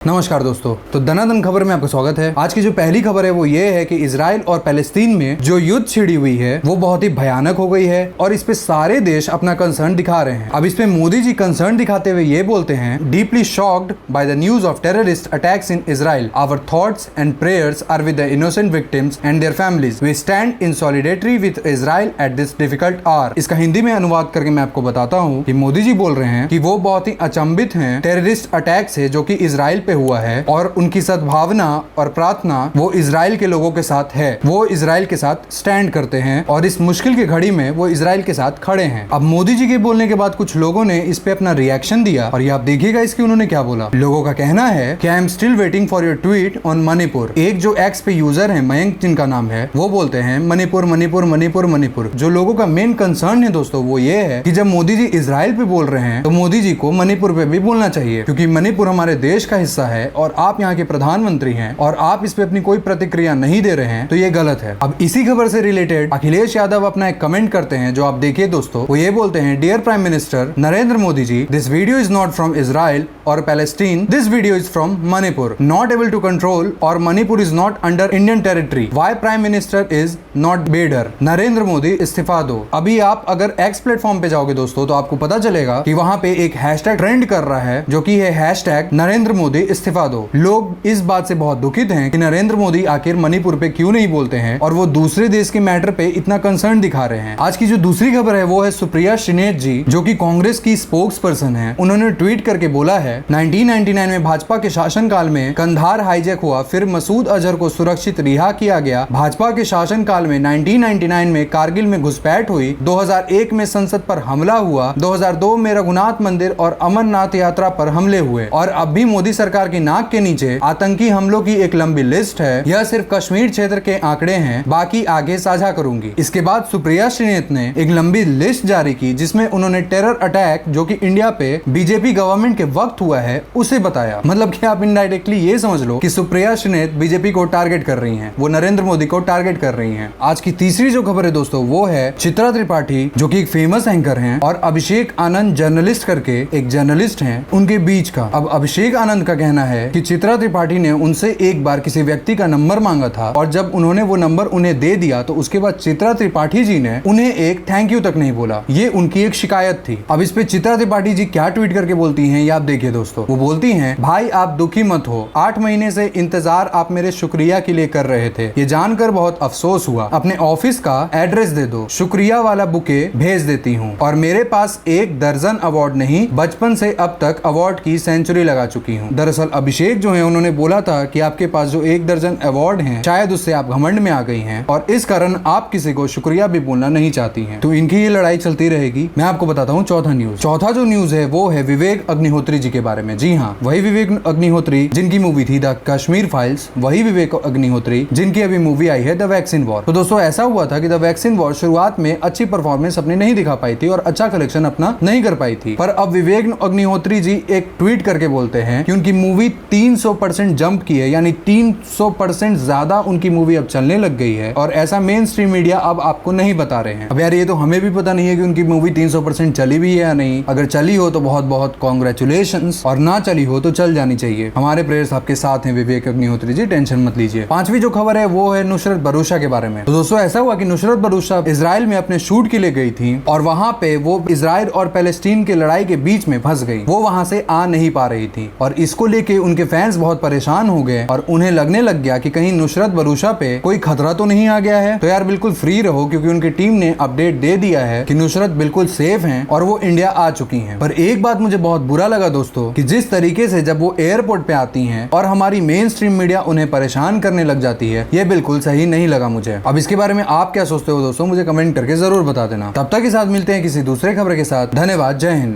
नमस्कार दोस्तों, तो दनादन खबर में आपका स्वागत है। आज की जो पहली खबर है वो ये है कि इजराइल और पैलेस्टीन में जो युद्ध छिड़ी हुई है वो बहुत ही भयानक हो गई है और इस पे सारे देश अपना कंसर्न दिखा रहे हैं। अब इस पे मोदी जी कंसर्न दिखाते हुए ये बोलते हैं, deeply shocked by the news of terrorist attacks in Israel, our thoughts and prayers are with the innocent victims and their families, we stand in solidarity with Israel at this difficult hour. इसका हिंदी में अनुवाद करके मैं आपको बताता हूँ कि मोदी जी बोल रहे हैं कि वो बहुत ही अचंभित हैं टेररिस्ट अटैक से जो कि इजराइल हुआ है और उनकी सद्भावना और प्रार्थना वो इजराइल के लोगों के साथ है। वो इजराइल के साथ स्टैंड करते हैं और इस मुश्किल की घड़ी में वो इजराइल के साथ खड़े हैं। अब मोदी जी के बोलने के बाद कुछ लोगों ने इस पे अपना रिएक्शन दिया और ये आप देखिएगा इसकी उन्होंने क्या बोला। लोगों का कहना है कि I am still waiting for your tweet on Manipur. एक जो एक्स पे यूजर है मयंक जिनका नाम है, वो बोलते हैं मणिपुर मणिपुर मणिपुर मणिपुर। जो लोगों का मेन कंसर्न है दोस्तों वो ये है कि जब मोदी जी इजराइल पे बोल रहे हैं तो मोदी जी को मणिपुर पे भी बोलना चाहिए, क्योंकि मणिपुर हमारे देश का हिस्सा है और आप यहाँ के प्रधानमंत्री हैं और आप इस पे अपनी कोई प्रतिक्रिया नहीं दे रहे हैं, तो ये गलत है। अब इसी खबर से रिलेटेड अखिलेश यादव अपना एक कमेंट करते हैं जो आप देखिए दोस्तों। वो ये बोलते हैं, dear prime minister Narendra Modi ji, this video is not from Israel और Palestine, this video is from Manipur, not able to control और Manipur is not under Indian territory, why prime minister is not better, Narendra Modi इस्तीफा दो। अभी आप अगर एक्स प्लेटफॉर्म पे जाओगे दोस्तों तो आपको पता चलेगा कि वहां पे एक हैशटैग ट्रेंड कर रहा है जो कि है हैशटैग नरेंद्र मोदी इस्तीफा दो। लोग इस बात से बहुत दुखित हैं कि नरेंद्र मोदी आखिर मणिपुर पे क्यों नहीं बोलते हैं और वो दूसरे देश के मैटर पे इतना कंसर्न दिखा रहे हैं। आज की जो दूसरी खबर है वो है सुप्रिया श्रीनेत जी, जो कि कांग्रेस की स्पोक्स पर्सन है। उन्होंने ट्वीट करके बोला है, 1999 में भाजपा के शासनकाल में कंधार हाईजैक हुआ, फिर मसूद अजहर को सुरक्षित रिहा किया गया। भाजपा के शासनकाल में 1999 में कारगिल में घुसपैठ हुई, 2001 में संसद पर हमला हुआ, 2002 में रघुनाथ मंदिर और अमरनाथ यात्रा पर हमले हुए और अब भी मोदी सरकार की नाक के नीचे आतंकी हमलों की एक लंबी लिस्ट है। यह सिर्फ कश्मीर क्षेत्र के आंकड़े हैं, बाकी आगे साझा करूंगी। इसके बाद सुप्रिया श्रीनेत ने एक लंबी लिस्ट जारी की जिसमें उन्होंने टेरर अटैक जो कि इंडिया पे बीजेपी गवर्नमेंट के वक्त हुआ है उसे बताया। मतलब कि आप इनडायरेक्टली ये समझ लो कि सुप्रिया श्रीनेत बीजेपी को टारगेट कर रही हैं, वो नरेंद्र मोदी को टारगेट कर रही हैं। आज की तीसरी जो खबर है दोस्तों वो है चित्रा त्रिपाठी, जो कि एक फेमस एंकर हैं, और अभिषेक आनंद जर्नलिस्ट करके एक जर्नलिस्ट हैं, उनके बीच का। अब अभिषेक आनंद का कहना है कि चित्रा त्रिपाठी ने उनसे एक बार किसी व्यक्ति का नंबर मांगा था और जब उन्होंने वो नंबर उन्हें दे दिया तो उसके बाद चित्रा त्रिपाठी जी ने उन्हें एक थैंक यू तक नहीं बोला। ये उनकी एक शिकायत थी। अब इस पे चित्रा त्रिपाठी जी क्या ट्वीट करके बोलती हैं ये आप देखिए दोस्तों। वो बोलती हैं, भाई आप दुखी मत हो, 8 महीने से इंतजार आप मेरे शुक्रिया के लिए कर रहे थे, ये जानकर बहुत अफसोस हुआ। अपने ऑफिस का एड्रेस दे दो, शुक्रिया वाला बुके भेज देती हूँ। और मेरे पास 1 दर्जन अवार्ड नहीं, बचपन से अब तक अवार्ड की सेंचुरी लगा चुकी हूँ। दरअसल अभिषेक जो है उन्होंने बोला था कि आपके पास जो 1 दर्जन अवार्ड हैं, शायद उससे आप घमंड में आ गई हैं और इस कारण आप किसी को शुक्रिया भी बोलना नहीं चाहती हैं। तो इनकी ये लड़ाई चलती रहेगी। मैं आपको बताता हूँ चौथा न्यूज। चौथा जो न्यूज है वो है विवेक अग्निहोत्री जी के बारे में। जी हाँ, वही विवेक अग्निहोत्री जिनकी मूवी थी द कश्मीर फाइल्स, वही विवेक अग्निहोत्री जिनकी अभी मूवी आई है द वैक्सीन वॉर। तो दोस्तों ऐसा हुआ था कि द वैक्सीन वॉर शुरुआत में अच्छी परफॉर्मेंस अपनी नहीं दिखा पाई थी और अच्छा कलेक्शन अपना नहीं कर पाई थी, पर अब विवेक अग्निहोत्री जी एक ट्वीट करके बोलते हैं कि उनकी मूवी 300% जंप की है, यानी 300% ज्यादा उनकी मूवी अब चलने लग गई है और ऐसा मेन स्ट्रीम मीडिया अब आपको नहीं बता रहे हैं। अब यार ये तो हमें भी पता नहीं है कि उनकी मूवी 300% चली भी है या नहीं। अगर चली हो तो बहुत बहुत कॉन्ग्रेचुलेशंस, और ना चली हो तो चल जानी चाहिए। हमारे प्रेयर्स आपके साथ हैं विवेक अग्निहोत्री जी, टेंशन मत लीजिए। पांचवी जो खबर है वो है नुसरत भरूचा के बारे में। तो दोस्तों ऐसा हुआ कि नुसरत भरूचा इजराइल में अपने शूट के लिए गई थी और वहां पे वो इजराइल और पैलेस्टीन की लड़ाई के बीच में फंस गई। वो वहां से आ नहीं पा रही थी और इसको लेके उनके फैंस बहुत परेशान हो गए और उन्हें लगने लग गया कि कहीं नुसरत भरूचा पे कोई खतरा तो नहीं आ गया है। तो यार बिल्कुल फ्री रहो, क्योंकि उनकी टीम ने अपडेट दे दिया है कि नुसरत बिल्कुल सेफ हैं और वो इंडिया आ चुकी हैं। पर एक बात मुझे बहुत बुरा लगा दोस्तों कि जिस तरीके से जब वो एयरपोर्ट पे आती हैं और हमारी मेन स्ट्रीम मीडिया उन्हें परेशान करने लग जाती है, ये बिल्कुल सही नहीं लगा मुझे। अब इसके बारे में आप क्या सोचते हो दोस्तों, मुझे कमेंट करके जरूर बता देना। तब तक के साथ मिलते हैं किसी दूसरे खबर के साथ। धन्यवाद, जय हिंद।